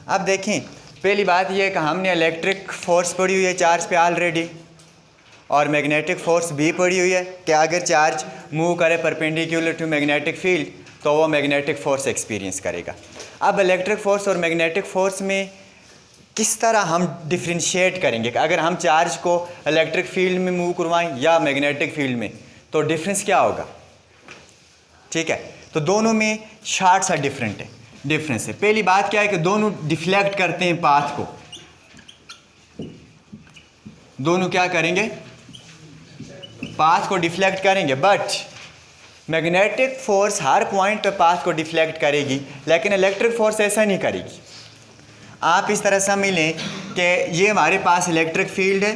अब देखें, पहली बात यह है कि हमने इलेक्ट्रिक फोर्स पढ़ी हुई है चार्ज पे ऑलरेडी, और मैग्नेटिक फोर्स भी पढ़ी हुई है कि अगर चार्ज मूव करे परपेंडिकुलर टू मैग्नेटिक फील्ड तो वो मैग्नेटिक फोर्स एक्सपीरियंस करेगा। अब इलेक्ट्रिक फोर्स और मैग्नेटिक फोर्स में किस तरह हम डिफ्रेंशिएट करेंगे कि अगर हम चार्ज को इलेक्ट्रिक फील्ड में मूव करवाएं या मैग्नेटिक फील्ड में, तो डिफरेंस क्या होगा? ठीक है, तो दोनों में शार्ट सा डिफरेंस है। पहली बात क्या है कि दोनों डिफ्लेक्ट करते हैं पाथ को, दोनों क्या करेंगे? पाथ को डिफ्लेक्ट करेंगे, but magnetic force her point पे पाथ को डिफ्लेक्ट करेगी, लेकिन इलेक्ट्रिक फोर्स ऐसा नहीं करेगी। आप इस तरह समझ लें कि ये हमारे पास इलेक्ट्रिक फील्ड है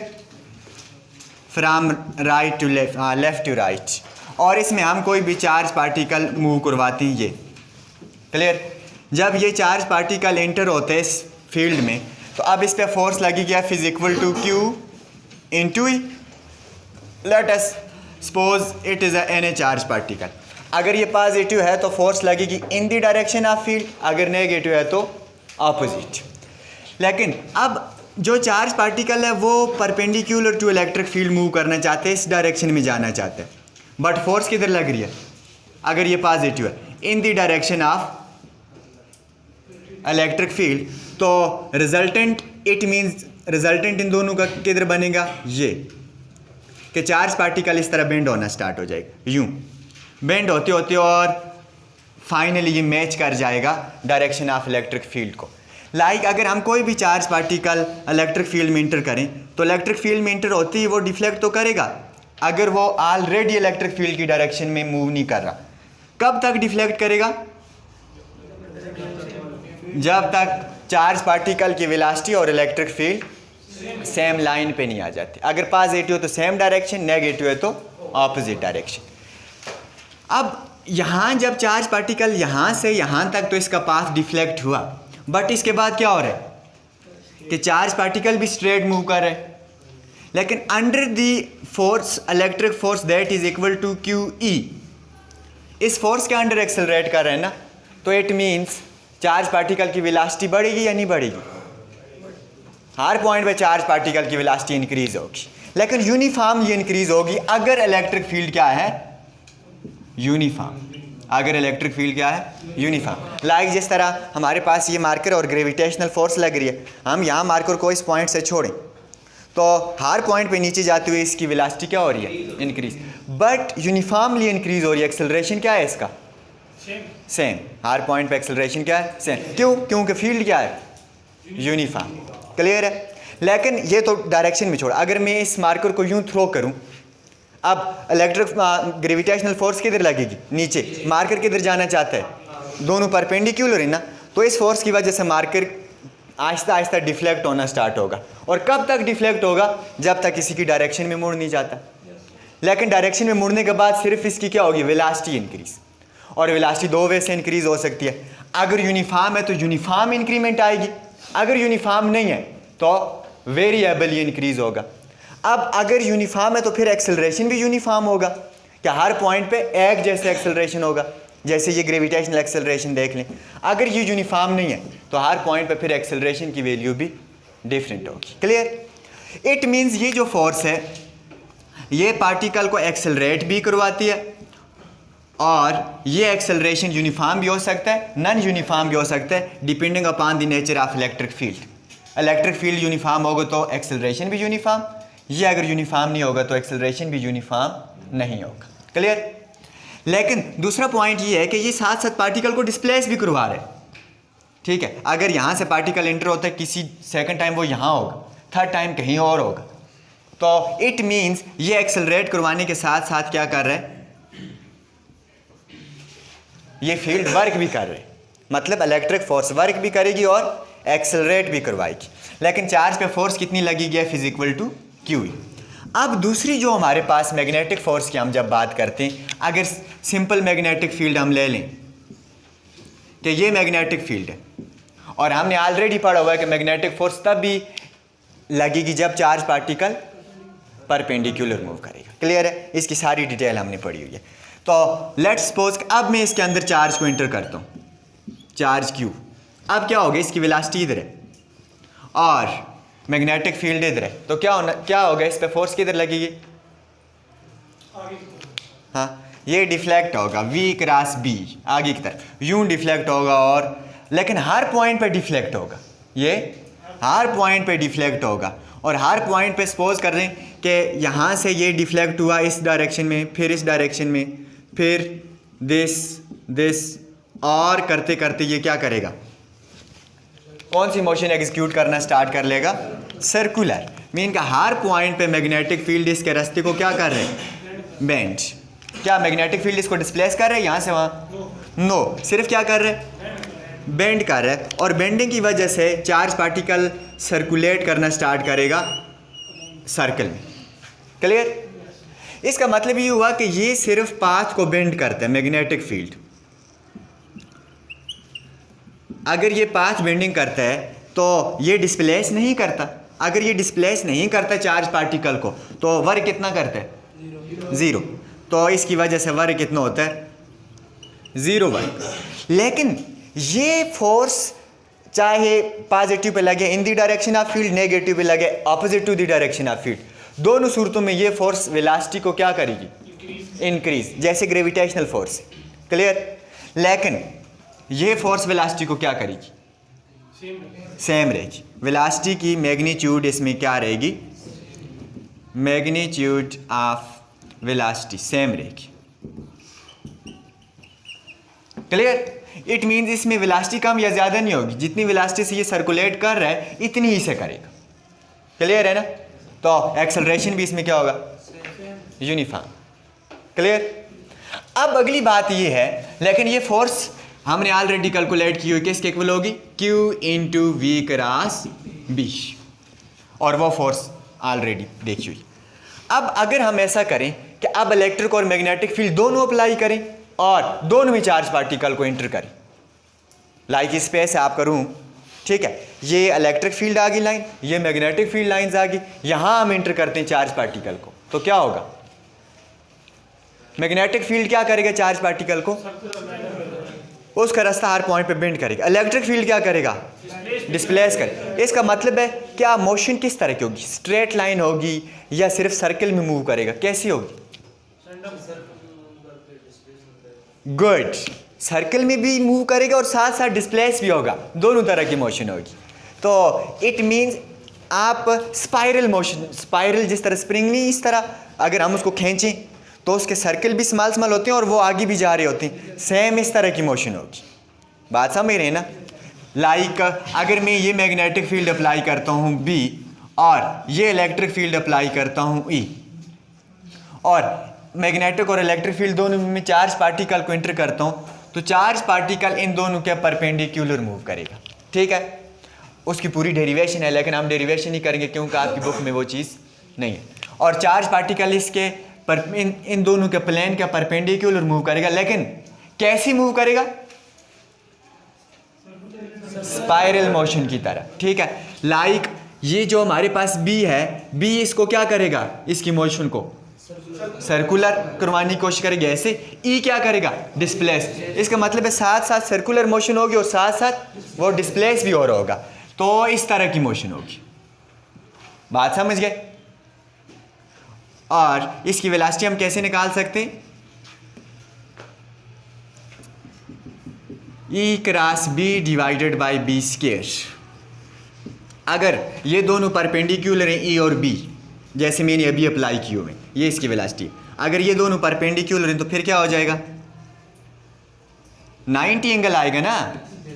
from right to left, left to right, और इसमें हम कोई भी चार्ज पार्टिकल मूव करवाते हैं। ये क्लियर? जब ये चार्ज पार्टिकल एंटर होते हैं इस फील्ड में, तो अब इस पर फोर्स लगी गया F is equal to Q into E. Let us suppose it is an a charge particle. अगर ये पॉजिटिव है तो फोर्स लगेगी in the direction of field, अगर नेगेटिव है तो ऑपोजिट। लेकिन अब जो चार्ज पार्टिकल है वो perpendicular to electric field move करना चाहते हैं, इस डायरेक्शन में जाना चाहते हैं, बट फोर्स किधर लग रही है? अगर ये पॉजिटिव है, in the direction of electric field, तो रिजल्टेंट, इट मीन्स रिजल्टेंट इन दोनों का किधर बनेगा? ये कि चार्ज पार्टिकल इस तरह बेंड होना स्टार्ट हो जाएगा, यूं बेंड होते होते, और फाइनली ये मैच कर जाएगा डायरेक्शन ऑफ इलेक्ट्रिक फील्ड को। लाइक अगर हम कोई भी चार्ज पार्टिकल इलेक्ट्रिक फील्ड में इंटर करें, तो इलेक्ट्रिक फील्ड में इंटर होती ही वो डिफ्लेक्ट तो करेगा, अगर वो ऑलरेडी इलेक्ट्रिक फील्ड की डायरेक्शन में मूव नहीं कर रहा। कब तक डिफ्लेक्ट करेगा? जब तक चार्ज पार्टिकल की वेलोसिटी और इलेक्ट्रिक फील्ड सेम लाइन पे नहीं आ जाती। अगर पॉजिटिव तो सेम डायरेक्शन, नेगेटिव है तो ऑपोजिट डायरेक्शन। अब यहाँ जब चार्ज पार्टिकल यहाँ से यहाँ तक, तो इसका पाथ डिफ्लेक्ट हुआ, बट इसके बाद क्या हो रहा है कि चार्ज पार्टिकल भी स्ट्रेट मूव कर रहे हैं, लेकिन under the force, electric force that is equal to Q E, इस फोर्स के अंडर एक्सेलरेट कर रहे हैं ना, तो इट मीन्स चार्ज पार्टिकल की वेलोसिटी बढ़ेगी या नहीं बढ़ेगी? हर पॉइंट पे चार्ज पार्टिकल की वेलोसिटी इंक्रीज होगी, लेकिन यूनिफॉर्म ये इंक्रीज होगी अगर इलेक्ट्रिक फील्ड क्या है? यूनिफॉर्म। अगर इलेक्ट्रिक फील्ड क्या है? यूनिफॉर्म। लाइक जिस तरह हमारे पास ये मार्कर और ग्रेविटेशनल फोर्स लग रही है, हम यहाँ मार्कर को इस पॉइंट से छोड़ें तो हर पॉइंट पे नीचे जाते हुए इसकी वेलोसिटी क्या हो रही है? इंक्रीज, बट यूनिफॉर्मली इंक्रीज हो रही है। एक्सेलरेशन क्या है इसका? सेम। हर पॉइंट पे एक्सेलरेशन क्या है? सेम। क्यों? क्योंकि फील्ड क्या है? यूनिफॉर्म। क्लियर है? लेकिन ये तो डायरेक्शन में छोड़ा, अगर मैं इस मार्कर को यूं थ्रो करूं, अब इलेक्ट्रिक ग्रेविटेशनल फोर्स किधर लगेगी? नीचे। मार्कर किधर जाना चाहता है? दोनों परपेंडिकुलर है ना, तो इस फोर्स की वजह से मार्कर आहिस्ता आहिस्ता डिफ्लेक्ट होना स्टार्ट होगा। और कब तक डिफ्लेक्ट होगा? जब तक किसी की डायरेक्शन में मुड़ नहीं जाता। लेकिन डायरेक्शन में मुड़ने के बाद सिर्फ इसकी क्या होगी? Velocity increase. और वेलोसिटी दो वे से इंक्रीज हो सकती है। अगर यूनिफॉर्म है तो यूनिफॉर्म इंक्रीमेंट आएगी, अगर यूनिफॉर्म नहीं है तो वेरिएबल इंक्रीज होगा। अब अगर यूनिफॉर्म है तो फिर एक्सेलरेशन भी यूनिफॉर्म होगा, क्या हर पॉइंट पे एक जैसे एक्सेलरेशन होगा, जैसे ये ग्रेविटेशनल एक्सेलरेशन देख लें। अगर ये यूनिफॉर्म नहीं है तो हर पॉइंट पे फिर एक्सेलरेशन की वैल्यू भी डिफरेंट होगी। क्लियर? इट मीन्स ये जो फोर्स है ये पार्टिकल को एक्सेलरेट भी करवाती है, और ये एक्सेलरेशन यूनिफॉर्म भी हो सकता है, नॉन यूनिफॉर्म भी हो सकता है, depending upon the nature of electric field. Electric field uniform होगा तो एक्सेलरेशन भी यूनिफॉर्म, ये अगर यूनिफॉर्म नहीं होगा तो एक्सेलरेशन भी यूनिफॉर्म नहीं होगा। क्लियर? लेकिन दूसरा पॉइंट ये है कि ये साथ साथ पार्टिकल को डिस्प्लेस भी करवा रहे हैं। ठीक है? अगर यहाँ से पार्टिकल एंटर होता है, किसी सेकंड टाइम वो यहाँ होगा, थर्ड टाइम कहीं और होगा, तो इट मीन्स ये एक्सेलरेट करवाने के साथ साथ क्या कर रहे हैं? ये फील्ड वर्क भी कर रहे हैं, मतलब इलेक्ट्रिक फोर्स वर्क भी करेगी और एक्सेलरेट भी करवाएगी। लेकिन चार्ज पे फोर्स कितनी लगेगी? F is equal to Q. अब दूसरी जो हमारे पास मैग्नेटिक फोर्स की हम जब बात करते हैं, अगर सिंपल मैग्नेटिक फील्ड हम ले लें कि ये मैग्नेटिक फील्ड है, और हमने ऑलरेडी पढ़ा हुआ है कि मैग्नेटिक फोर्स तब भी लगेगी जब चार्ज पार्टिकल परपेंडिकुलर मूव करेगा। क्लियर है? इसकी सारी डिटेल हमने पढ़ी हुई है। तो लेट्स सपोज अब मैं इसके अंदर चार्ज को इंटर करता हूँ, चार्ज क्यू, अब क्या होगा, इसकी वेलोसिटी इधर है और मैग्नेटिक फील्ड इधर है, तो क्या होगा, इस पे फोर्स किधर लगेगी, हाँ ये डिफ्लेक्ट होगा v क्रॉस b आगे की तरफ, यूं डिफ्लेक्ट होगा, और लेकिन हर पॉइंट पे डिफ्लेक्ट होगा, ये हर पॉइंट पे डिफ्लेक्ट होगा, और हर पॉइंट पे सपोज कर रहे हैं कि यहाँ से ये डिफ्लेक्ट हुआ इस डायरेक्शन में, फिर इस डायरेक्शन में, फिर दिस और करते करते ये क्या करेगा, कौन सी मोशन एग्जीक्यूट करना स्टार्ट कर लेगा, सर्कुलर। मीन का हर पॉइंट पे मैग्नेटिक फील्ड इसके रास्ते को क्या कर रहे हैं, बेंड। क्या मैग्नेटिक फील्ड इसको डिस्प्लेस कर रहे हैं यहाँ से वहाँ, नो, सिर्फ क्या कर रहे हैं, बेंड कर रहा है, और बेंडिंग की वजह से चार्ज पार्टिकल सर्कुलेट करना स्टार्ट करेगा सर्कल में। क्लियर? इसका मतलब ये हुआ कि ये सिर्फ पाथ को बेंड करता है मैग्नेटिक फील्ड। अगर ये पाथ बेंडिंग करता है तो ये डिस्प्लेस नहीं करता। अगर ये डिस्प्लेस नहीं करता चार्ज पार्टिकल को तो वर्क कितना करता है, ज़ीरो। तो इसकी वजह से वर्क कितना होता है, ज़ीरो वर्क। लेकिन ये फोर्स चाहे पॉजिटिव पे लगे in the direction of field, negative पे लगे opposite to the direction of field, दोनों सूरतों में ये फोर्स वेलोसिटी को क्या करेगी, इंक्रीज, जैसे ग्रेविटेशनल फोर्स। क्लियर? लेकिन ये फोर्स वेलोसिटी को क्या करेगी, सेम रहेगी। वेलोसिटी की मैग्नीट्यूड इसमें क्या रहेगी, मैग्नीट्यूड ऑफ वेलोसिटी सेम रहेगी। क्लियर? इट मीन्स इसमें वेलोसिटी कम या ज़्यादा नहीं होगी, जितनी वेलोसिटी से ये सर्कुलेट कर रहा है इतनी ही से करेगा। क्लियर है ना? तो एक्सेलरेशन भी इसमें क्या होगा, यूनिफॉर्म। क्लियर? अब अगली बात ये है, लेकिन ये फोर्स हमने ऑलरेडी कैलकुलेट की हुई, किसके इक्वल होगी, Q into V cross B, और वो फोर्स ऑलरेडी देखी हुई। अब अगर हम ऐसा करें कि अब इलेक्ट्रिक और मैग्नेटिक फील्ड दोनों अप्लाई करें और दोनों में चार्ज पार्टिकल को इंटर करें, लाइक इस पे ऐसे आप करूं, ठीक है, ये इलेक्ट्रिक फील्ड आ गई लाइन, ये मैग्नेटिक फील्ड लाइंस आ गई, यहां हम इंटर करते हैं चार्ज पार्टिकल को, तो क्या होगा, मैग्नेटिक फील्ड क्या करेगा, चार्ज पार्टिकल को उसका रास्ता हर पॉइंट पे बेंड करेगा। इलेक्ट्रिक फील्ड क्या करेगा, डिस्प्लेस करेगा। इसका मतलब है क्या मोशन किस तरह की होगी, स्ट्रेट लाइन होगी या सिर्फ सर्कल में मूव करेगा, कैसी होगी, गुड, सर्कल में भी मूव करेगा और साथ साथ डिस्प्लेस भी होगा, दोनों तरह की मोशन होगी। तो इट मीन्स आप स्पाइरल मोशन, स्पाइरल जिस तरह स्प्रिंग नहीं, इस तरह अगर हम उसको खींचें तो उसके सर्कल भी स्मॉल स्मॉल होते हैं और वो आगे भी जा रहे होते हैं, सेम इस तरह की मोशन होगी। बात समझ रहे हैं ना? लाइक अगर मैं ये मैग्नेटिक फील्ड अप्लाई करता हूँ B और ये इलेक्ट्रिक फील्ड अप्लाई करता हूँ E, और मैग्नेटिक और इलेक्ट्रिक फील्ड दोनों में चार्ज पार्टिकल को इंटर करता हूँ, तो चार्ज पार्टिकल इन दोनों के परपेंडिकुलर मूव करेगा। ठीक है, उसकी पूरी डेरिवेशन है, लेकिन हम डेरिवेशन नहीं करेंगे क्योंकि आपकी बुक में वो चीज़ नहीं है। और चार्ज पार्टिकल इसके इन दोनों के प्लेन के परपेंडिकुलर मूव करेगा, लेकिन कैसी मूव करेगा, स्पाइरल मोशन की तरह। ठीक है, लाइक ये जो हमारे पास B है, B इसको क्या करेगा, इसकी मोशन को सर्कुलर करवाने की कोशिश करेगी, ऐसे E क्या करेगा, डिस्प्लेस। इसका मतलब है साथ साथ सर्कुलर मोशन होगी और साथ साथ वो डिस्प्लेस भी हो रहा होगा, तो इस तरह की मोशन होगी। बात समझ गए? और इसकी वेलोसिटी हम कैसे निकाल सकते हैं, E cross B divided by B square. अगर ये दोनों परपेंडिकुलर हैं E और B, जैसे मैंने अभी अप्लाई किए हुए, ये इसकी वेलोसिटी, अगर ये दोनों परपेंडिकुलर हैं तो फिर क्या हो जाएगा, 90 एंगल आएगा ना,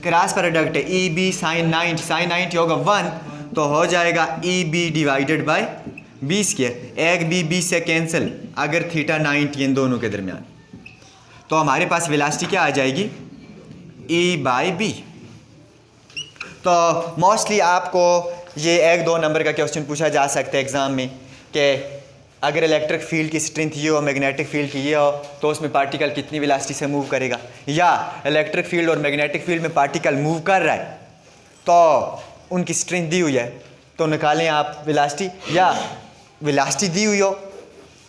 क्रॉस प्रोडक्ट है, ई बी साइन 90 होगा 1, तो हो जाएगा E B divided by B square. एक बी से कैंसिल, अगर थीटा 90 इन दोनों के दरमियान, तो हमारे पास वेलोसिटी क्या आ जाएगी, ई बाई बी। तो मोस्टली आपको ये 1-2 नंबर का क्वेश्चन पूछा जा सकता है एग्ज़ाम में कि अगर इलेक्ट्रिक फील्ड की स्ट्रेंथ ये हो, मैग्नेटिक फील्ड की ये हो, तो उसमें पार्टिकल कितनी वेलोसिटी से मूव करेगा, या इलेक्ट्रिक फील्ड और मैग्नेटिक फील्ड में पार्टिकल मूव कर रहा है तो उनकी स्ट्रेंथ दी हुई है, तो निकालें आप वेलोसिटी, या वेलोसिटी दी हुई हो,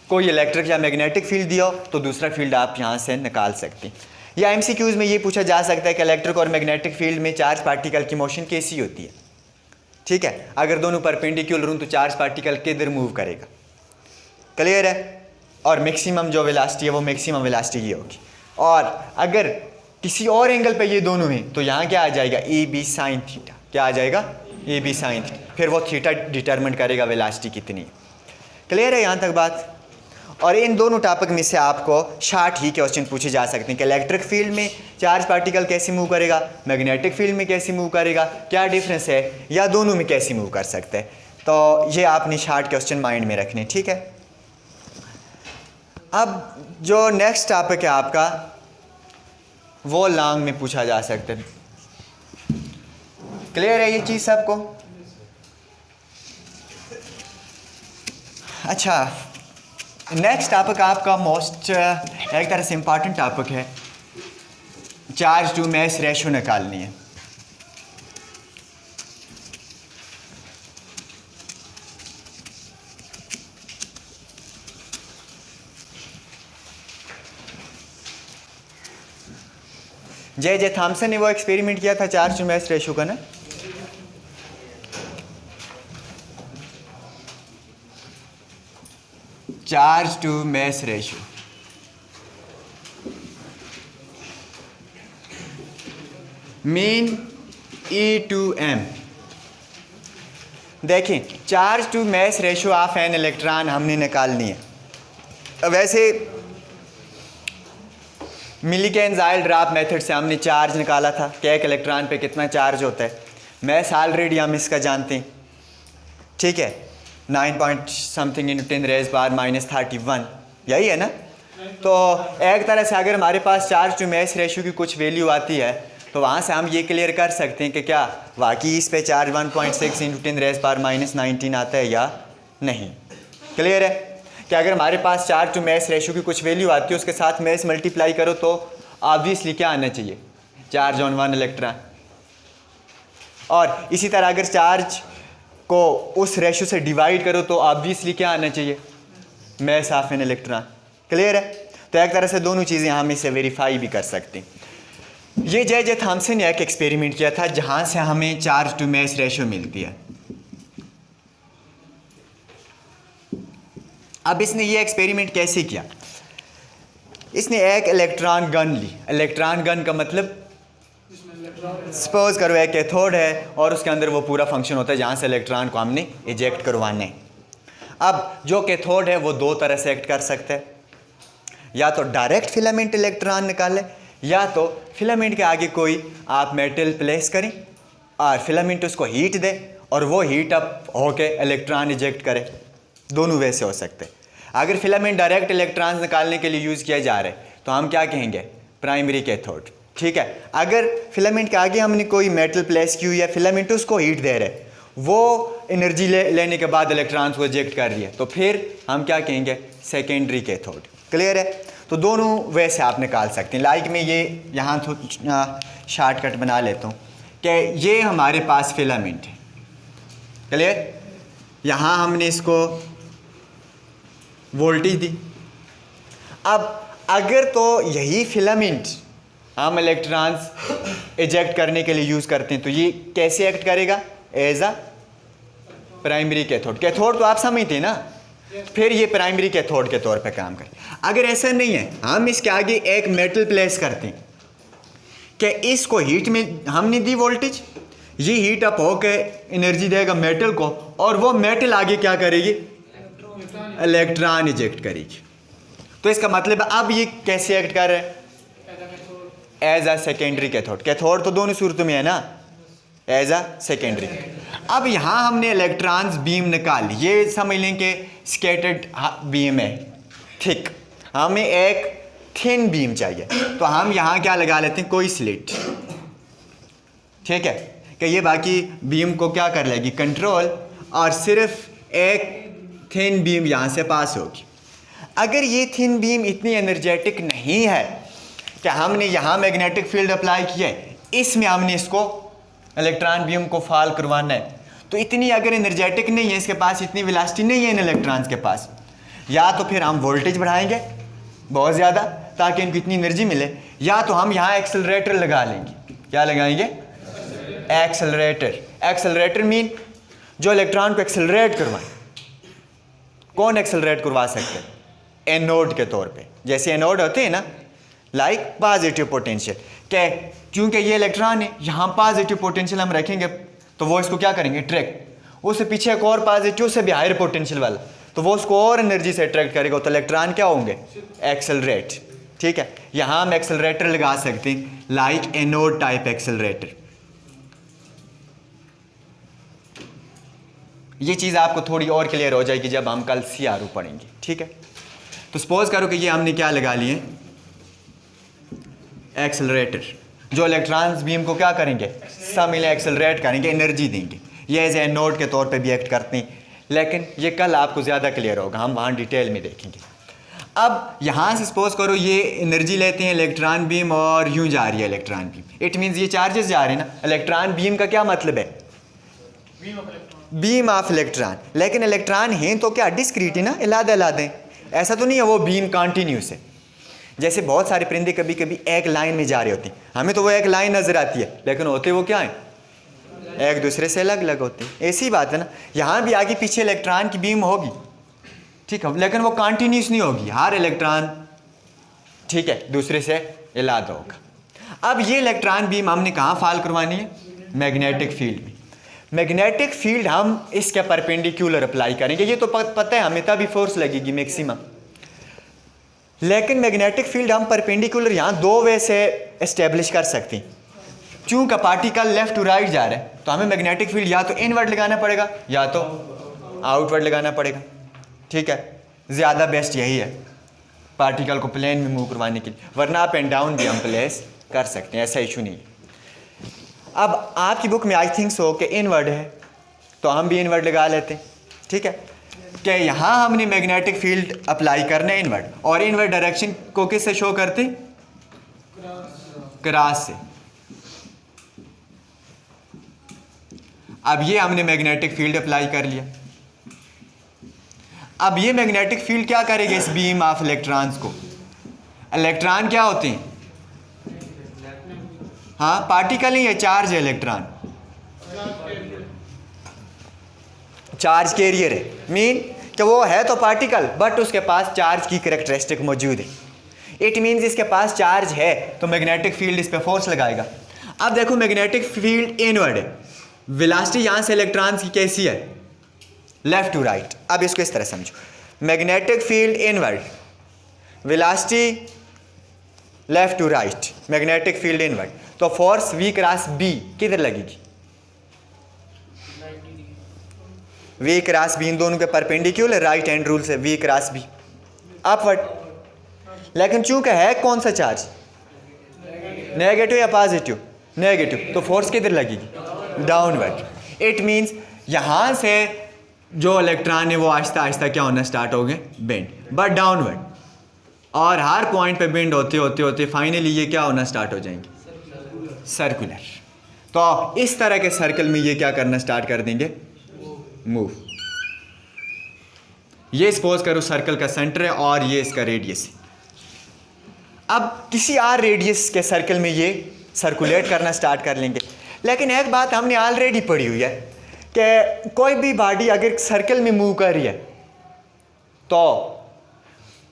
कोई इलेक्ट्रिक या मैग्नेटिक फील्ड दिया हो, तो दूसरा फील्ड आप यहाँ से निकाल सकते हैं। या एमसीक्यूज में ये पूछा जा सकता है कि इलेक्ट्रिक और मैग्नेटिक फील्ड में चार्ज पार्टिकल की मोशन कैसी होती है। ठीक है, अगर दोनों परपेंडिकुलर हों तो चार्ज पार्टिकल किधर मूव करेगा। क्लियर है। और मैक्सिमम जो वेलोसिटी है वो मैक्सिमम वेलोसिटी ये होगी। और अगर किसी और एंगल पे ये दोनों हैं तो यहाँ क्या आ जाएगा, ए बी साइन थीटा। क्या आ जाएगा, ए बी साइन थीटा। फिर वो थीटा डिटरमिन करेगा वेलोसिटी कितनी है। क्लियर है यहाँ तक बात। और इन दोनों टॉपिक में से आपको शार्ट ही क्वेश्चन पूछे जा सकते हैं कि इलेक्ट्रिक फील्ड में चार्ज पार्टिकल कैसे मूव करेगा, मैग्नेटिक फील्ड में कैसे मूव करेगा, क्या डिफरेंस है, या दोनों में कैसे मूव कर सकते हैं। तो ये आपने शार्ट क्वेश्चन माइंड में रखने। ठीक है। अब जो नेक्स्ट टॉपिक है आपका वो लॉन्ग में पूछा जा सकता है। क्लियर है ये चीज़ सबको। अच्छा, नेक्स्ट टॉपिक आपका मोस्ट एक तरह से इम्पॉर्टेंट टॉपिक है, चार्ज टू मास रेशो निकालनी है। जे थॉमसन ने वो एक्सपेरिमेंट किया था चार्ज टू मास रेशो का ना। Charge to mass ratio, mean E/m। देखें, charge to mass ratio of an electron हमने निकालनी है। वैसे मिलीकेन-ज़ाइल ड्रॉप मेथड से हमने चार्ज निकाला था कि एक इलेक्ट्रॉन पे कितना चार्ज होता है। मैस ऑलरेडी हम इसका जानते हैं। ठीक है, 9 पॉइंट समथिंग × 10⁻⁻31, यही है ना। तो एक तरह से अगर हमारे पास चार्ज टू मास रेशो की कुछ वैल्यू आती है तो वहाँ से हम ये क्लियर कर सकते हैं कि क्या वाकई इस पे चार्ज 1.6 × 10⁻⁻19 आता है या नहीं। क्लियर है कि अगर हमारे पास चार्ज टू मास रेशो की कुछ वैल्यू आती है उसके साथ मास मल्टीप्लाई करो तो ऑब्वियसली क्या आना चाहिए, चार्ज ऑन वन इलेक्ट्रॉन। और इसी तरह अगर चार्ज को उस रेशो से डिवाइड करो तो ऑब्वियसली क्या आना चाहिए, mass of an electron. Clear है। तो एक तरह से दोनों चीज़ें हम इसे वेरीफाई भी कर सकते हैं। ये जे थॉमसन ने एक एक्सपेरिमेंट किया था जहाँ से हमें चार्ज टू मास रेशो मिलती है। अब इसने ये एक्सपेरिमेंट कैसे किया, इसने एक इलेक्ट्रॉन गन ली। इलेक्ट्रॉन गन का मतलब सपोज करो एक कैथोड है और उसके अंदर वो पूरा फंक्शन होता है जहाँ से इलेक्ट्रॉन को हमने इजेक्ट करवाना है। अब जो कैथोड है वो दो तरह से एक्ट कर सकता है, या तो डायरेक्ट फिलामेंट इलेक्ट्रॉन निकाले या तो फिलामेंट के आगे कोई आप मेटल प्लेस करें और फिलामेंट उसको हीट दे और वो हीट अप होके इलेक्ट्रॉन इजेक्ट करे। दोनों वैसे हो सकते हैं। अगर फिलामेंट डायरेक्ट इलेक्ट्रॉन्स निकालने के लिए यूज़ किया जा रहा है तो हम क्या कहेंगे, प्राइमरी कैथोड। ठीक है। अगर फिलामेंट के आगे हमने कोई मेटल प्लेस की हुई है, फिलामेंट उसको हीट दे रहे, वो एनर्जी लेने के बाद इलेक्ट्रॉन्स को इजेक्ट कर रही है, तो फिर हम क्या कहेंगे, सेकेंडरी कैथोड। क्लियर है। तो दोनों वैसे आप निकाल सकते हैं। लाइक मैं ये यहाँ तो शॉर्टकट बना लेता हूँ कि ये हमारे पास फिलामेंट है। क्लियर। यहाँ हमने इसको वोल्टेज दी। अब अगर तो यही फिलामेंट हम इलेक्ट्रॉन्स इजेक्ट करने के लिए यूज़ करते हैं तो ये कैसे एक्ट करेगा, as a primary cathode. Cathode तो आप समझते हैं ना, फिर ये प्राइमरी कैथोड के तौर पे काम करे। अगर ऐसा नहीं है, हम इसके आगे एक मेटल प्लेस करते हैं कि इसको हीट में हमने दी वोल्टेज, ये हीट अप होकर एनर्जी देगा मेटल को और वो मेटल आगे क्या करेगी, इलेक्ट्रॉन इजेक्ट करेगी। तो इसका मतलब अब ये कैसे एक्ट कर रहा है, as a secondary cathode. Cathode तो दोनों सूरतों में है ना, एज अ सेकेंडरी। अब यहाँ हमने इलेक्ट्रॉन्स बीम निकाल ली। ये समझ लें कि स्कैटर्ड बीम है, थिक। हमें एक थिन बीम चाहिए तो हम यहाँ क्या लगा लेते हैं, कोई स्लिट। ठीक है, कि ये बाकी बीम को क्या कर लेगी, कंट्रोल, और सिर्फ एक थिन बीम यहाँ से पास होगी। अगर ये थिन बीम इतनी एनर्जेटिक नहीं है कि हमने यहाँ मैग्नेटिक फील्ड अप्लाई किया है, इसमें हमने इसको इलेक्ट्रॉन बीम को फॉल करवाना है, तो इतनी अगर एनर्जेटिक नहीं है, इसके पास इतनी वेलोसिटी नहीं है इन इलेक्ट्रॉन्स के पास, या तो फिर हम वोल्टेज बढ़ाएंगे बहुत ज़्यादा, ताकि इनको इतनी एनर्जी मिले, या तो हम यहाँ एक्सेलरेटर लगा लेंगे। क्या लगाएंगे? एक्सेलरेटर। एक्सेलरेटर मीन जो इलेक्ट्रॉन को एक्सेलरेट करवाए। कौन एक्सेलरेट करवा सकते हैं? एनोड के तौर पे। जैसे एनोड होते हैं ना, लाइक पॉजिटिव पोटेंशियल, क्या क्योंकि ये इलेक्ट्रॉन है, यहाँ पॉजिटिव पोटेंशियल हम रखेंगे तो वो इसको क्या करेंगे? अट्रैक्ट। उससे पीछे एक और पॉजिटिव से भी हायर पोटेंशियल वाला, तो वो उसको और एनर्जी से अट्रैक्ट करेगा, तो इलेक्ट्रॉन क्या होंगे? एक्सेलरेट। ठीक है, यहाँ हम एक्सेलरेटर लगा सकते हैं, लाइक एनोड टाइप एक्सेलरेटर। ये चीज़ आपको थोड़ी और क्लियर हो जाएगी जब हम कल CRO पढ़ेंगे। ठीक है, तो सपोज करो कि ये हमने क्या लगा लिए? एक्सेलरेटर, जो इलेक्ट्रॉन्स बीम को क्या करेंगे? सब मिले एक्सेलरेट करेंगे, एनर्जी देंगे। ये एज ए नोड के तौर पे भी एक्ट करते हैं, लेकिन ये कल आपको ज़्यादा क्लियर होगा, हम वहाँ डिटेल में देखेंगे। अब यहाँ से सपोज करो ये एनर्जी लेते हैं इलेक्ट्रॉन बीम और यूँ जा रही है इलेक्ट्रॉन बीम। इट मीन्स ये चार्जेस जा रहे हैं ना। इलेक्ट्रॉन बीम का क्या मतलब है? Beam of electron. लेकिन इलेक्ट्रॉन हैं तो क्या डिस्क्रीट है ना, अलग अलग हैं। ऐसा तो नहीं है वो बीम कंटिन्यूस है। जैसे बहुत सारे परिंदे कभी कभी एक लाइन में जा रहे होते हैं, हमें तो वो एक लाइन नज़र आती है, लेकिन होते वो क्या है? एक दूसरे से अलग अलग होते हैं। ऐसी बात है ना, यहाँ भी आगे पीछे इलेक्ट्रॉन की बीम होगी, ठीक है, लेकिन वो कंटिन्यूस नहीं होगी। हर इलेक्ट्रॉन ठीक है दूसरे से अलग होगा। अब ये इलेक्ट्रॉन बीम हमने कहाँ फॉल करवानी है? मैग्नेटिक फील्ड में। मैग्नेटिक फील्ड हम इसके परपेंडिकुलर अप्लाई करेंगे। ये तो पता है हमें, तभी फोर्स लगेगी मैक्सिमम। लेकिन मैग्नेटिक फील्ड हम परपेंडिकुलर यहाँ दो वे से इस्टेब्लिश कर सकते हैं। चूँकि पार्टिकल लेफ्ट टू राइट जा रहा है तो हमें मैग्नेटिक फील्ड या तो इनवर्ड लगाना पड़ेगा या तो आउटवर्ड लगाना पड़ेगा। ठीक है, ज़्यादा बेस्ट यही है पार्टिकल को प्लेन में मूव करवाने के लिए, वरना अप एंड डाउन भी हम प्लेस कर सकते हैं, ऐसा इशू नहीं है। अब आपकी बुक में आई थिंक सो कि इनवर्ड है, तो हम भी इनवर्ड लगा लेते हैं। ठीक है, कि यहाँ हमने मैग्नेटिक फील्ड अप्लाई करना है इनवर्ड, और इनवर्ड डायरेक्शन को किससे शो करते? क्रॉस से। अब ये हमने मैग्नेटिक फील्ड अप्लाई कर लिया। अब ये मैग्नेटिक फील्ड क्या करेगा इस बीम ऑफ इलेक्ट्रॉन्स को? इलेक्ट्रॉन क्या होते हैं? हाँ, पार्टिकल ही है, चार्ज है इलेक्ट्रॉन, चार्ज कैरियर है। मीन कि वो है तो पार्टिकल, बट उसके पास चार्ज की कैरेक्टरिस्टिक मौजूद है। इट मीन्स इसके पास चार्ज है तो मैग्नेटिक फील्ड इस पे फोर्स लगाएगा। अब देखो मैग्नेटिक फील्ड इनवर्ड है, वेलोसिटी यहाँ से इलेक्ट्रॉन्स की कैसी है? Left to right. अब इसको इस तरह समझो, magnetic field inward, velocity left to right, magnetic field inward, तो फोर्स V क्रॉस B किधर लगेगी? V क्रॉस B, इन दोनों के परपेंडिकुलर, राइट हैंड रूल से V क्रॉस B अपवर्ड। लेकिन चूंकि है कौन सा चार्ज? नेगेटिव या पॉजिटिव? नेगेटिव, तो फोर्स किधर लगेगी? डाउनवर्ड। इट मीन्स यहाँ से जो इलेक्ट्रॉन है वो आहिस्ता आहिस्ता क्या होना स्टार्ट हो गए? Bend, but downward. और हर पॉइंट पे बेंड होते होते होते फाइनली ये क्या होना स्टार्ट हो जाएंगे? सर्कुलर। तो इस तरह के सर्कल में ये क्या करना स्टार्ट कर देंगे? मूव। ये सपोज करो सर्कल का सेंटर है और ये इसका रेडियस है। अब किसी और रेडियस के सर्कल में ये सर्कुलेट करना स्टार्ट कर लेंगे। लेकिन एक बात हमने ऑलरेडी पढ़ी हुई है कि कोई भी बॉडी अगर सर्कल में मूव कर रही है तो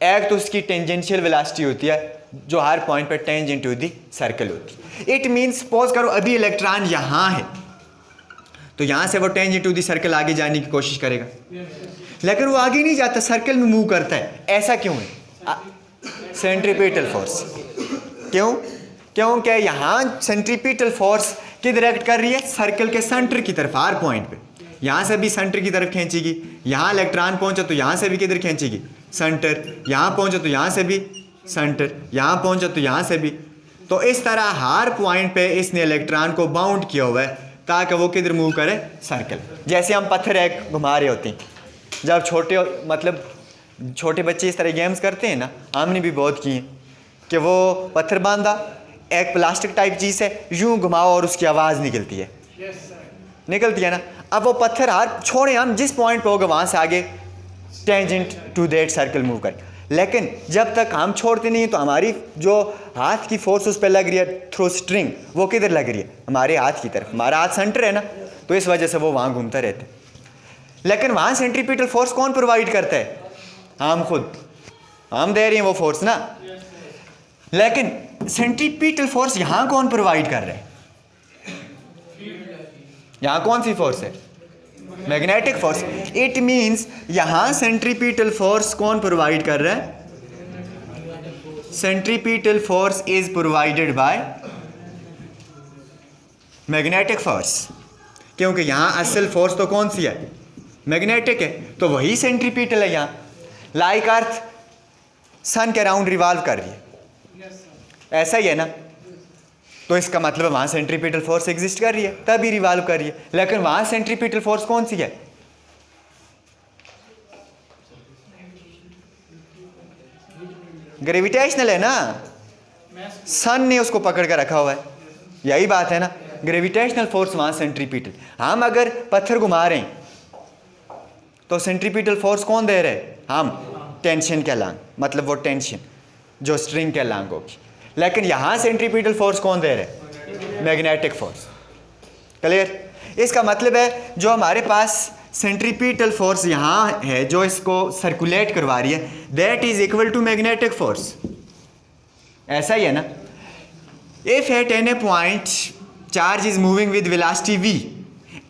एक तो उसकी टेंजेंशियल वेलोसिटी होती है जो हर पॉइंट पे टेंजेंट टू दी सर्कल होती है। इट मीन्स सपोज करो अभी इलेक्ट्रॉन यहाँ है तो यहाँ से वो टेंजेंट टू दी सर्कल आगे जाने की कोशिश करेगा, लेकिन वो आगे नहीं जाता, सर्कल में मूव करता है। ऐसा क्यों है? Centripetal force. क्यों? क्योंकि यहाँ सेंट्रीपिटल फोर्स किधर एक्ट कर रही है? सर्कल के सेंटर की तरफ, हर पॉइंट पे। यहाँ से भी सेंटर की तरफ खींचेगी, यहाँ इलेक्ट्रॉन पहुँचा तो यहाँ से भी किधर खींचेगी? सेंटर। यहाँ पहुँचा तो यहाँ से भी सेंटर, यहाँ पहुँचा तो यहाँ से भी। तो इस तरह हर पॉइंट पे इसने इलेक्ट्रॉन को बाउंड किया हुआ है ताकि वो किधर मूव करे? सर्कल। जैसे हम पत्थर एक घुमा रहे होते हैं, जब छोटे बच्चे इस तरह गेम्स करते हैं ना, हमने भी बहुत किए कि वो पत्थर बांधा, एक प्लास्टिक टाइप चीज़ है, यूं घुमाओ और उसकी आवाज़ निकलती है। निकलती है ना। अब वो पत्थर हाथ छोड़े, हम जिस पॉइंट पे होगा वहाँ से आगे tangent to that circle move करें। लेकिन जब तक हम छोड़ते नहीं तो हमारी जो हाथ की फोर्स उस पर लग रही है थ्रू स्ट्रिंग, वो किधर लग रही है? हमारे हाथ की तरफ। हमारा हाथ सेंटर है ना, तो इस वजह से वो वहाँ घूमता रहता है। लेकिन वहाँ सेंट्रीपिटल फोर्स कौन प्रोवाइड करता है? हम खुद, हम दे रहे हैं वो फोर्स ना। लेकिन सेंट्रीपिटल फोर्स यहाँ कौन प्रोवाइड कर रहा है? यहाँ कौन सी फोर्स है? Magnetic force. इट मींस यहां सेंट्रीपिटल फोर्स कौन प्रोवाइड कर रहा है? Centripetal force is provided by magnetic force, क्योंकि यहां असल फोर्स तो कौन सी है? मैग्नेटिक है, तो वही सेंट्रीपिटल है यहां। लाइक अर्थ सन के अराउंड रिवॉल्व कर रही है, ऐसा ही है ना। तो इसका मतलब वहाँ सेंट्रीपिटल फोर्स एग्जिस्ट कर रही है, तभी रिवॉल्व कर रही है। लेकिन वहाँ सेंट्रीपिटल फोर्स कौन सी है? ग्रेविटेशनल है ना, सन ने उसको पकड़ कर रखा हुआ है, यही बात है ना। ग्रेविटेशनल फोर्स वहाँ सेंट्रीपिटल। हम अगर पत्थर घुमा रहे हैं तो सेंट्रीपिटल फोर्स कौन दे रहे हैं? हम टेंशन के अलांग, मतलब वो टेंशन जो स्ट्रिंग के अलांग होगी। लेकिन यहाँ सेंट्रीपिटल फोर्स कौन दे रहे हैं? Magnetic force. क्लियर? इसका मतलब है जो हमारे पास सेंट्रीपिटल फोर्स यहाँ है जो इसको सर्कुलेट करवा रही है, that is equal to magnetic force. ऐसा ही है ना। If at any point charge is moving with velocity v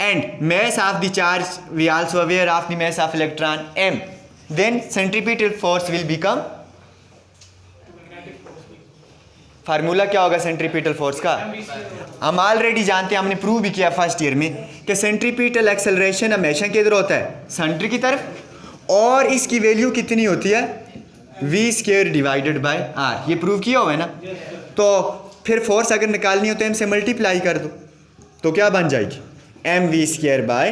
and mass of the charge we also aware of the mass of electron m, then centripetal force will become, formula क्या होगा centripetal force का? हम already जानते हैं, हमने prove भी किया first year में कि सेंट्रीपिटल एक्सेलरेशन हमेशा किधर होता है? सेंटर की तरफ। और इसकी वैल्यू कितनी होती है? v² divided by r। ये प्रूव किया हुआ है ना। तो फिर फोर्स अगर निकालनी हो तो m से मल्टीप्लाई कर दो, तो क्या बन जाएगी? mv² बाय,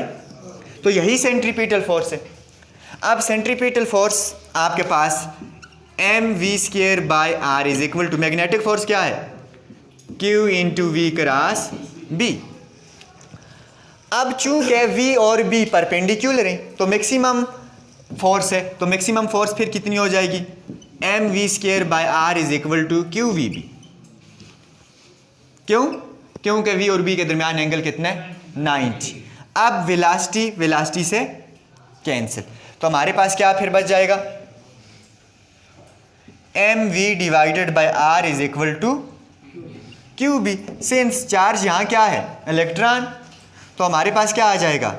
तो यही सेंट्रीपिटल फोर्स है। अब सेंट्रीपिटल फोर्स आपके पास mv² by r is equal to magnetic force क्या है? q into V cross b। अब चूंकि v और b परपेंडिकुलर हैं तो मैक्सिमम फोर्स है, तो मैक्सिमम फोर्स फिर कितनी हो जाएगी? mv² by r is equal to qvb। क्यों? क्योंकि v और b के दरमियान एंगल कितना है? 90। अब वेलोसिटी से कैंसिल, तो हमारे पास क्या फिर बच जाएगा? mv divided by r is equal to qb। Since charge यहाँ क्या है? इलेक्ट्रॉन, तो हमारे पास क्या आ जाएगा?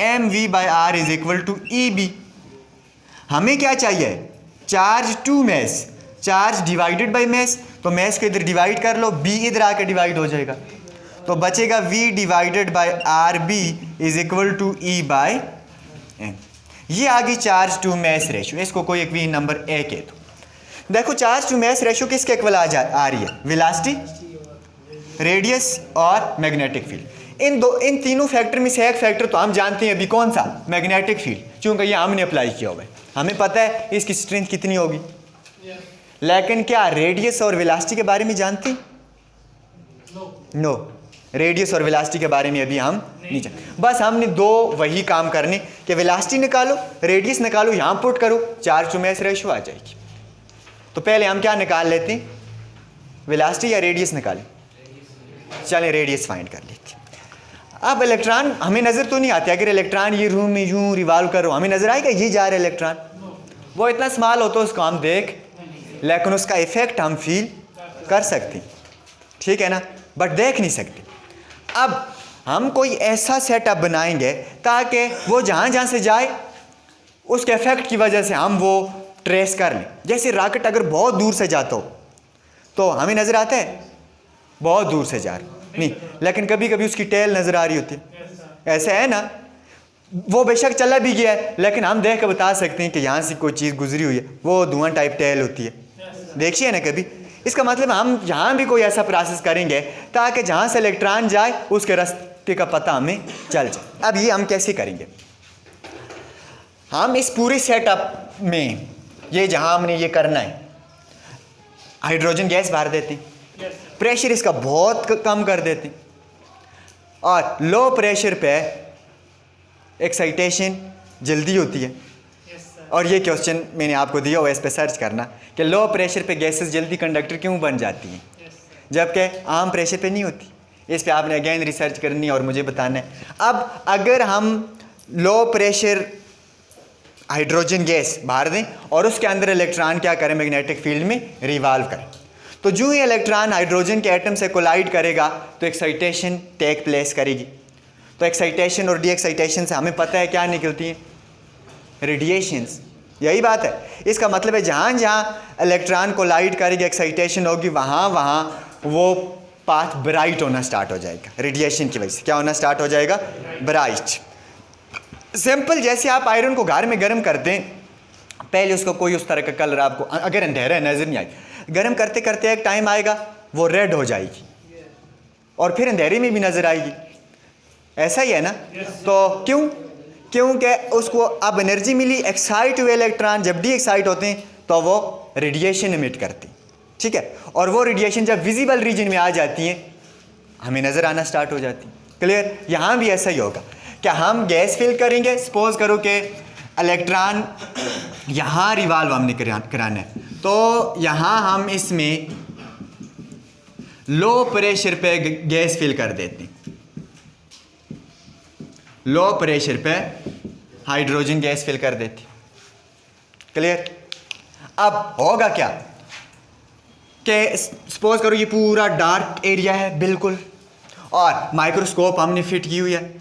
mv by r is equal to eb। हमें क्या चाहिए? Charge to mass, charge divided by mass, तो मैस को इधर डिवाइड कर लो, b इधर आकर डिवाइड हो जाएगा, तो बचेगा v divided by are B is equal to e by m। ये आ गई चार्ज टू मैस रेशियो। इसको कोई एक भी नंबर a कह दो। देखो चार्ज टू मैस रेशियो किसके इक्वल आ रही है? वेलोसिटी, रेडियस और मैग्नेटिक फील्ड। इन तीनों फैक्टर में से एक फैक्टर तो हम जानते हैं अभी, कौन सा? मैग्नेटिक फील्ड, क्योंकि ये हमने अप्लाई किया हुआ है, हमें पता है इसकी स्ट्रेंथ कितनी होगी। लेकिन क्या रेडियस और वेलोसिटी के बारे में जानते हैं? नो, रेडियस और वेलोसिटी के बारे में अभी हम नहीं जानते। बस हमने दो वही काम करने कि वेलोसिटी निकालो, रेडियस निकालो, यहाँ पुट करो, चार्ज टू मैस रेशियो आ जाएगी। तो पहले हम क्या निकाल लेते हैं? वेलोसिटी या रेडियस निकालें? चलें रेडियस फाइंड कर लेते हैं। अब इलेक्ट्रॉन हमें नज़र तो नहीं आते, अगर इलेक्ट्रॉन ये रूम में यूँ रिवॉल्व करो, हमें नज़र आएगा ये जा रहा है इलेक्ट्रॉन? वो इतना स्मॉल होता है उसको हम देख, लेकिन उसका इफेक्ट हम फील कर सकते हैं, ठीक है ना, बट देख नहीं सकते। अब हम कोई ऐसा सेटअप बनाएंगे ताकि वो जहाँ जहाँ से जाए उसके इफेक्ट की वजह से हम वो ट्रेस कर लें। जैसे रॉकेट अगर बहुत दूर से जाता हो तो हमें नज़र आता है बहुत दूर से जा रहा नहीं, लेकिन कभी कभी उसकी टेल नज़र आ रही होती है, ऐसा है ना। वो बेशक चला भी गया है लेकिन हम देख कर बता सकते हैं कि यहाँ से कोई चीज़ गुजरी हुई है, वो धुआं टाइप टेल होती है, देखिए ना कभी। इसका मतलब हम यहाँ भी कोई ऐसा प्रोसेस करेंगे ताकि जहाँ से इलेक्ट्रॉन जाए उसके रास्ते का पता हमें चल जाए। अब ये हम कैसे करेंगे? हम इस पूरे सेटअप में ये जहाँ हमने ये करना है, हाइड्रोजन गैस भर देते हैं, प्रेशर इसका बहुत कम कर देते हैं, और लो प्रेशर पे एक्साइटेशन जल्दी होती है, और ये क्वेश्चन मैंने आपको दिया हुआ है, इस पर सर्च करना कि लो प्रेशर पे गैसेस जल्दी कंडक्टर क्यों बन जाती हैं जबकि आम प्रेशर पे नहीं होती। इस पे आपने अगेन रिसर्च करनी है और मुझे बताना है। अब अगर हम लो प्रेशर हाइड्रोजन गैस बाहर दें और उसके अंदर इलेक्ट्रॉन क्या करें, मैग्नेटिक फील्ड में रिवॉल्व करें, तो जो ही इलेक्ट्रॉन हाइड्रोजन के एटम से कोलाइड करेगा तो एक्साइटेशन टेक प्लेस करेगी। तो एक्साइटेशन और डी एक्साइटेशन से हमें पता है क्या निकलती हैं, रेडिएशंस। यही बात है। इसका मतलब है जहाँ जहाँ इलेक्ट्रॉन कोलाइड करेगी एक्साइटेशन होगी, वहाँ वहाँ वो पाथ ब्राइट होना स्टार्ट हो जाएगा। रेडिएशन की वजह से क्या होना स्टार्ट हो जाएगा, ब्राइट। सिंपल, जैसे आप आयरन को घर में गर्म करते हैं, पहले उसको कोई उस तरह का कलर आपको अगर अंधेरा है नज़र नहीं आए, गर्म करते करते एक टाइम आएगा वो रेड हो जाएगी और फिर अंधेरे में भी नज़र आएगी। ऐसा ही है ना? तो क्योंकि उसको अब एनर्जी मिली, एक्साइट हुए इलेक्ट्रॉन, जब डी एक्साइट होते हैं तो वो रेडिएशन इमिट करती, ठीक है, और वो रेडिएशन जब विजिबल रीजन में आ जाती हैं हमें नज़र आना स्टार्ट हो जाती। क्लियर? यहाँ भी ऐसा ही होगा। क्या हम गैस फिल करेंगे, सपोज करो कि इलेक्ट्रॉन यहाँ रिवॉल्व हमने कराना है, तो यहाँ हम इसमें लो प्रेशर पे गैस फिल कर देते हैं, लो प्रेशर पे हाइड्रोजन गैस फिल कर देती। क्लियर? अब होगा क्या कि सपोज करो ये पूरा डार्क एरिया है बिल्कुल, और माइक्रोस्कोप हमने फिट की हुई है,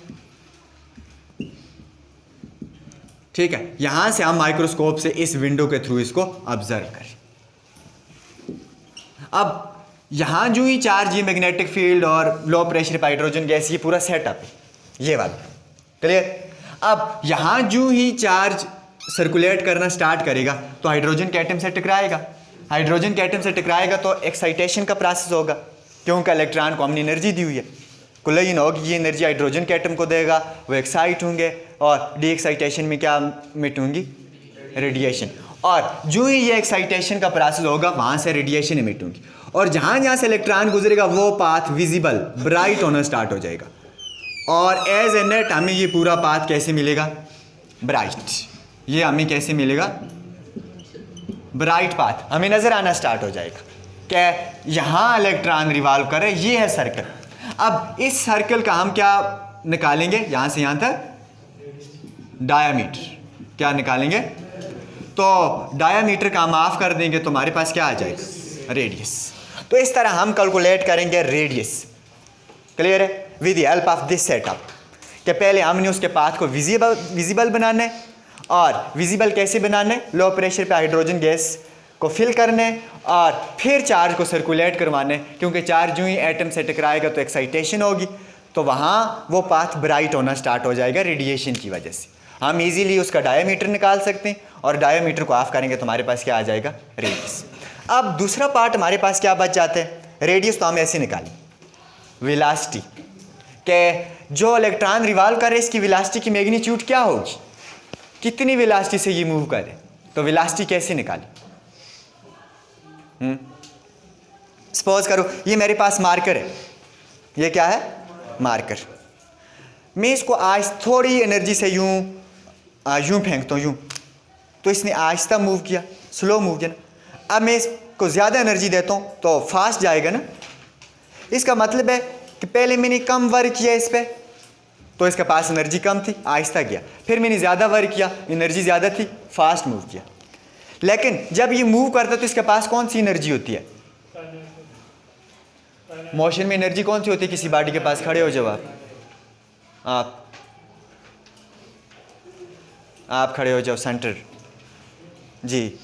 ठीक है, यहां से हम माइक्रोस्कोप से इस विंडो के थ्रू इसको ऑब्जर्व करें। अब यहां जो ही चार्ज, ये मैग्नेटिक फील्ड और लो प्रेशर पे हाइड्रोजन गैस, ये पूरा सेटअप है ये वाला। क्लियर? अब यहां जो ही चार्ज सर्कुलेट करना स्टार्ट करेगा तो हाइड्रोजन के एटम से टकराएगा, हाइड्रोजन के एटम से टकराएगा तो एक्साइटेशन का प्रोसेस होगा, क्योंकि इलेक्ट्रॉन को हमने एनर्जी दी हुई है, कुल होगी, ये एनर्जी हाइड्रोजन के एटम को देगा, वो एक्साइट होंगे और डी एक्साइटेशन में क्या मिट होंगी, रेडिएशन। और जो ही ये एक्साइटेशन का प्रोसेस होगा वहाँ से रेडिएशन इमिट होंगी, और जहाँ जहाँ से इलेक्ट्रॉन गुजरेगा वो पाथ विजिबल ब्राइट होना स्टार्ट हो जाएगा, और एज ए नेट हमें ये पूरा पाथ कैसे मिलेगा, ब्राइट। ये हमें कैसे मिलेगा, ब्राइट पाथ हमें नज़र आना स्टार्ट हो जाएगा कि यहाँ इलेक्ट्रॉन रिवॉल्व करे, ये है सर्कल। अब इस सर्कल का हम क्या निकालेंगे, यहाँ से यहाँ तक डायामीटर क्या निकालेंगे, तो डायामीटर का हम ऑफ कर देंगे तो हमारे पास क्या आ जाएगा, रेडियस। तो इस तरह हम कैलकुलेट करेंगे रेडियस। क्लियर है? With the help of this setup कि पहले हमने उसके पाथ को विजिबल बनाना है, और विजिबल कैसे बनाना है, लो प्रेशर पे हाइड्रोजन गैस को फिल करना है और फिर चार्ज को सर्कुलेट करवाना है, क्योंकि चार्ज जो ही एटम से टकराएगा तो एक्साइटेशन होगी, तो वहाँ वो पाथ ब्राइट होना स्टार्ट हो जाएगा रेडिएशन की वजह से। हम इजीली उसका डायामीटर निकाल सकते हैं, और डायामीटर को ऑफ करेंगे तो हमारे पास क्या आ जाएगा, रेडियस। अब दूसरा पार्ट हमारे पास क्या बच जाता है, रेडियस। तो हम ऐसे निकालें वेलोसिटी, कि जो इलेक्ट्रॉन रिवॉल्व करे इसकी वेलोसिटी की मैग्नीट्यूड क्या होगी, कितनी वेलोसिटी से ये मूव करे, तो वेलोसिटी कैसे निकालें। सपोज करो ये मेरे पास मार्कर है, ये क्या है, मार्कर। मैं इसको आज थोड़ी एनर्जी से यूं फेंकता हूँ, यूं, तो इसने आहिस्ता मूव किया, स्लो मूव किया ना। अब मैं इसको ज़्यादा एनर्जी देता हूँ तो फास्ट जाएगा ना। इसका मतलब है कि पहले मैंने कम वर्क किया इस पर, तो इसके पास एनर्जी कम थी, आहिस्ता गया, फिर मैंने ज़्यादा वर्क किया, एनर्जी ज़्यादा थी, फास्ट मूव किया। लेकिन जब ये मूव करता है तो इसके पास कौन सी एनर्जी होती है, मोशन में एनर्जी कौन सी होती है किसी बॉडी के पास, खड़े हो जाओ आप खड़े हो जाओ, सेंटर जी,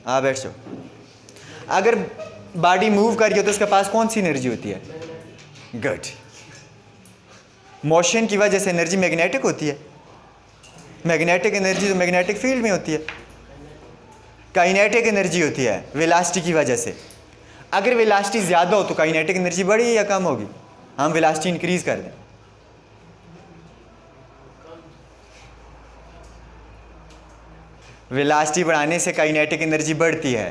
आप बैठ जाओ। अगर बॉडी मूव कर रही हो तो इसके पास कौन सी एनर्जी होती है, गुड। मोशन की वजह से एनर्जी मैग्नेटिक होती है, मैग्नेटिक एनर्जी तो मैग्नेटिक फील्ड में होती है। काइनेटिक एनर्जी होती है वेलोसिटी की वजह से। अगर वेलोसिटी ज़्यादा हो तो काइनेटिक एनर्जी बढ़ी या कम होगी, हम वेलोसिटी इंक्रीज कर दें, वेलोसिटी बढ़ाने से काइनेटिक एनर्जी बढ़ती है,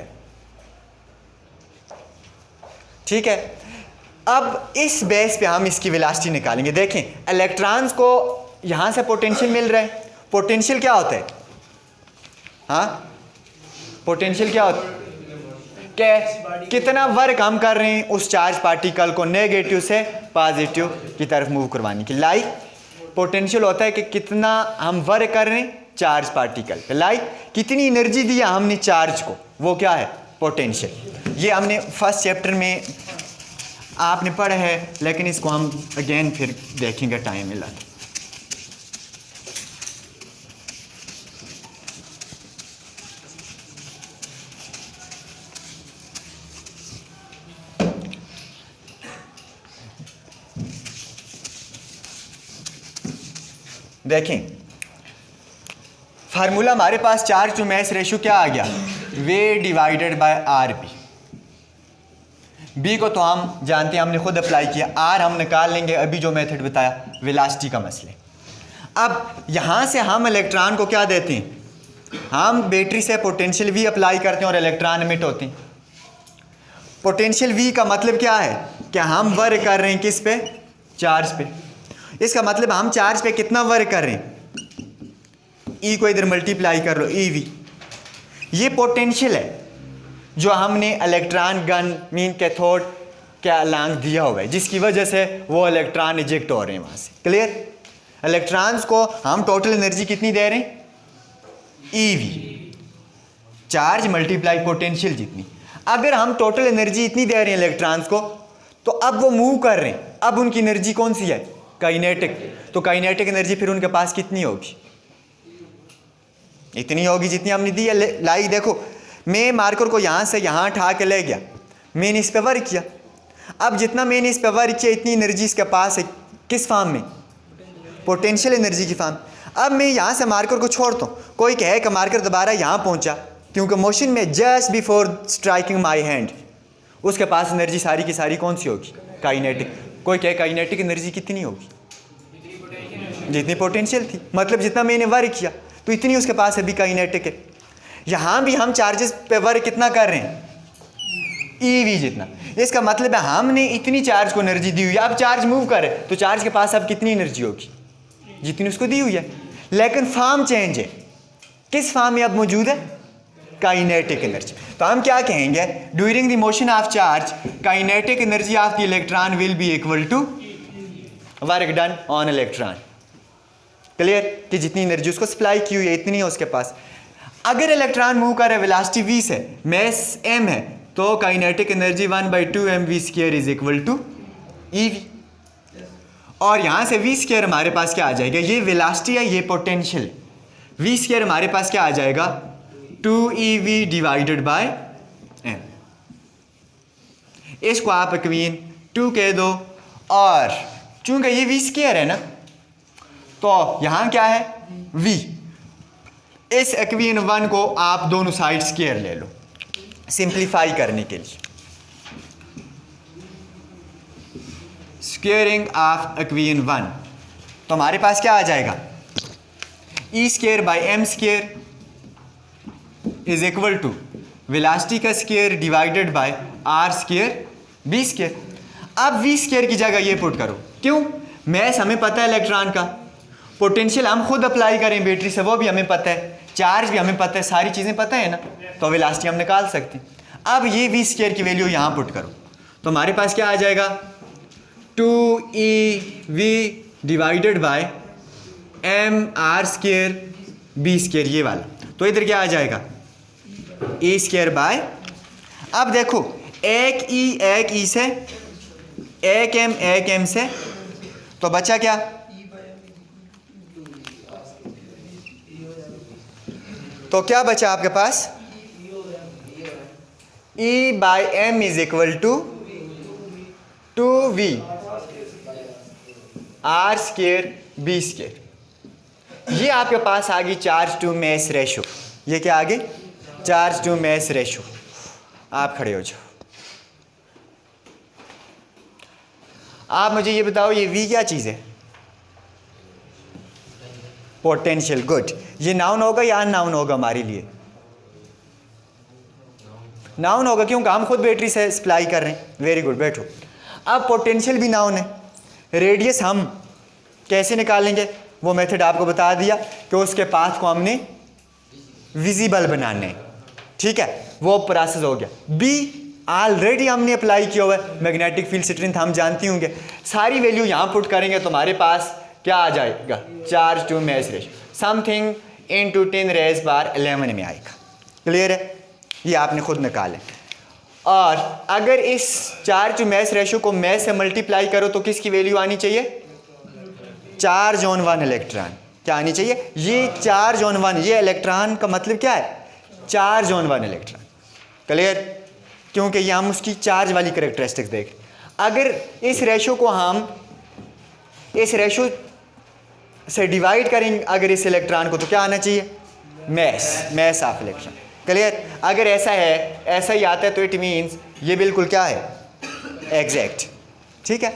ठीक है। अब इस बेस पे हम इसकी वेलोसिटी निकालेंगे। देखें इलेक्ट्रॉन्स को यहाँ से पोटेंशियल मिल रहा है, पोटेंशियल क्या होता है, हाँ, पोटेंशियल क्या होता है कि कितना वर्क हम कर रहे हैं उस चार्ज पार्टिकल को नेगेटिव से पॉजिटिव की तरफ मूव करवाने की। लाइक पोटेंशियल होता है कि कितना हम वर्क कर रहे हैं चार्ज पार्टिकल पे, लाइक कितनी एनर्जी दिया हमने चार्ज को, वो क्या है पोटेंशियल। ये हमने फर्स्ट चैप्टर में आपने पढ़ा है, लेकिन इसको हम अगेन फिर देखेंगे टाइम मिला। देखें फार्मूला हमारे पास चार्ज टू मास रेशियो क्या आ गया, v divided by are B. B को तो हम जानते हैं, हमने खुद अप्लाई किया। आर हम निकाल लेंगे अभी जो मेथड बताया वेलोसिटी का मसले। अब यहाँ से हम इलेक्ट्रॉन को क्या देते हैं, हम बैटरी से पोटेंशियल वी अप्लाई करते हैं और इलेक्ट्रॉन एमिट होते हैं। पोटेंशियल वी का मतलब क्या है कि हम वर्क कर रहे हैं किस पे, चार्ज पे। इसका मतलब हम चार्ज पे कितना वर्क कर रहे हैं, ई को इधर मल्टीप्लाई कर लो, ई वी। ये पोटेंशियल है जो हमने इलेक्ट्रॉन गन मीन कैथोड के अलांग दिया हुआ है, जिसकी वजह से वो इलेक्ट्रॉन इजेक्ट हो रहे हैं वहाँ से। क्लियर। इलेक्ट्रॉन्स को हम टोटल एनर्जी कितनी दे रहे हैं, E V, charge multiply potential जितनी। अगर हम टोटल एनर्जी इतनी दे रहे हैं इलेक्ट्रॉन्स को, तो अब वो मूव कर रहे हैं, अब उनकी एनर्जी कौन सी है, काइनेटिक। तो काइनेटिक एनर्जी फिर उनके पास कितनी होगी, इतनी होगी जितनी हमने दी है। लाई देखो, मैं मार्कर को यहाँ से यहाँ उठा के ले गया, मैंने इस पे वर्क किया। अब जितना मैंने इस पे वर्क किया इतनी एनर्जी इसके पास है, किस फॉर्म में, पोटेंशियल एनर्जी की फॉर्म। अब मैं यहाँ से मार्कर को छोड़ता हूँ, कोई कहे कि मार्कर दोबारा यहाँ पहुँचा, क्योंकि मोशन में just before striking my hand उसके पास एनर्जी सारी की सारी कौन सी होगी, काइनेटिक। कोई कहे काइनेटिक एनर्जी कितनी होगी, जितनी पोटेंशियल थी, मतलब जितना मैंने वर्क किया तो इतनी उसके पास अभी काइनेटिक है। यहाँ भी हम चार्जेस पे वर्क कितना कर रहे हैं, ई वी जितना। इसका मतलब है हमने इतनी चार्ज को एनर्जी दी हुई है, अब चार्ज मूव करे तो चार्ज के पास अब कितनी एनर्जी होगी, जितनी उसको दी हुई है। लेकिन फॉर्म चेंज है, किस फॉर्म में अब मौजूद है, काइनेटिक एनर्जी। तो हम क्या कहेंगे, during the motion of charge kinetic energy of the electron will be equal to work done on electron. Clear, कि जितनी एनर्जी उसको सप्लाई की हुई है इतनी है उसके पास। अगर इलेक्ट्रॉन मूव करे वेलोसिटी v से, मास m है, तो kinetic energy 1/2 mv² is equal to ev। और यहाँ से v² हमारे पास क्या आ जाएगा, ये वेलोसिटी है, ये पोटेंशियल। v² हमारे पास क्या आ जाएगा, 2ev डिवाइडेड बाय m। इसको आप इक्वेशन 2 कह दो, और चूंकि ये v² है ना, तो यहाँ क्या है v। इस इक्वेशन 1 को आप दोनों साइड स्क्वायर ले लो सिंप्लीफाई करने के लिए। स्क्वायरिंग ऑफ इक्वेशन 1, तो हमारे पास क्या आ जाएगा, e² by m² is equal to velocity का square divided by r² v²। अब v² की जगह ये पुट करो, क्यों, मैस हमें पता है इलेक्ट्रॉन का, पोटेंशियल हम खुद अप्लाई करें बैटरी से वो भी हमें पता है, चार्ज भी हमें पता है, सारी चीज़ें पता है ना, तो वेलोसिटी हम निकाल सकते हैं। अब ये v² की वैल्यू यहाँ पुट करो, तो हमारे पास क्या आ जाएगा, 2ev divided by mr² b², ये वाला। तो इधर क्या आ जाएगा, e² बाय, अब देखो एक e से, एक m से, तो बचा क्या, तो क्या बचा आपके पास, E by m is equal to 2v r² b²। ये आपके पास आ गई चार्ज टू मास रेशो। ये क्या आ गई, चार्ज टू मास रेशो। आप खड़े हो जाओ। आप मुझे ये बताओ, ये v क्या चीज़ है, पोटेंशियल। गुड। ये नाउन होगा या अननाउन होगा हमारे लिए, नाउन होगा, क्योंकि हम खुद बैटरी से सप्लाई कर रहे हैं। वेरी गुड, बैठो। अब पोटेंशियल भी नाउन है। रेडियस हम कैसे निकालेंगे, वो मेथड आपको बता दिया कि उसके पाथ को हमने विजिबल बनाने, ठीक है, वो प्रोसेस हो गया। बी ऑलरेडी हमने अप्लाई किया हुआ है, मैग्नेटिक फील्ड स्ट्रेंथ हम जानती होंगे, सारी वैल्यू यहाँ पुट करेंगे तो हमारे पास क्या आ जाएगा, charge to mass ratio something into 10⁻11 में आएगा। क्लियर है, ये आपने खुद निकालें। और अगर इस चार्ज टू मास रेशियो को मास से मल्टीप्लाई करो तो किसकी वैल्यू आनी चाहिए, चार्ज ऑन 1 इलेक्ट्रॉन। क्या आनी चाहिए, ये चार्ज ऑन 1, ये इलेक्ट्रॉन का मतलब क्या है, चार्ज ऑन 1 इलेक्ट्रॉन। क्लियर, क्योंकि ये हम उसकी चार्ज वाली करेक्टरिस्टिक्स देख। अगर इस रेशो को हम इस रेशो से डिवाइड करेंगे अगर इस इलेक्ट्रॉन को, तो क्या आना चाहिए, मैस ऑफ इलेक्ट्रॉन। क्लियर, अगर ऐसा है, ऐसा ही आता है तो इट मीन्स ये बिल्कुल क्या है, एग्जैक्ट। ठीक है,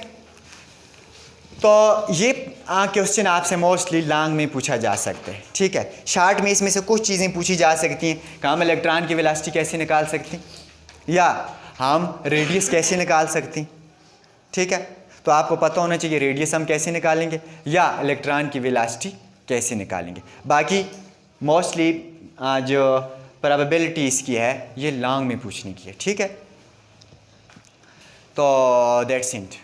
तो ये क्वेश्चन आपसे मोस्टली लॉन्ग में पूछा जा सकता है। ठीक है, शॉर्ट में इसमें से कुछ चीज़ें पूछी जा सकती हैं कि हम इलेक्ट्रॉन की वेलोसिटी कैसे निकाल सकते हैं, या हम रेडियस कैसे निकाल सकते हैं। ठीक है, तो आपको पता होना चाहिए रेडियस हम कैसे निकालेंगे या इलेक्ट्रॉन की वेलोसिटी कैसे निकालेंगे। बाकी मोस्टली जो प्रोबेबिलिटीज़ की है ये लॉन्ग में पूछने की है। ठीक है, तो दैट्स इट।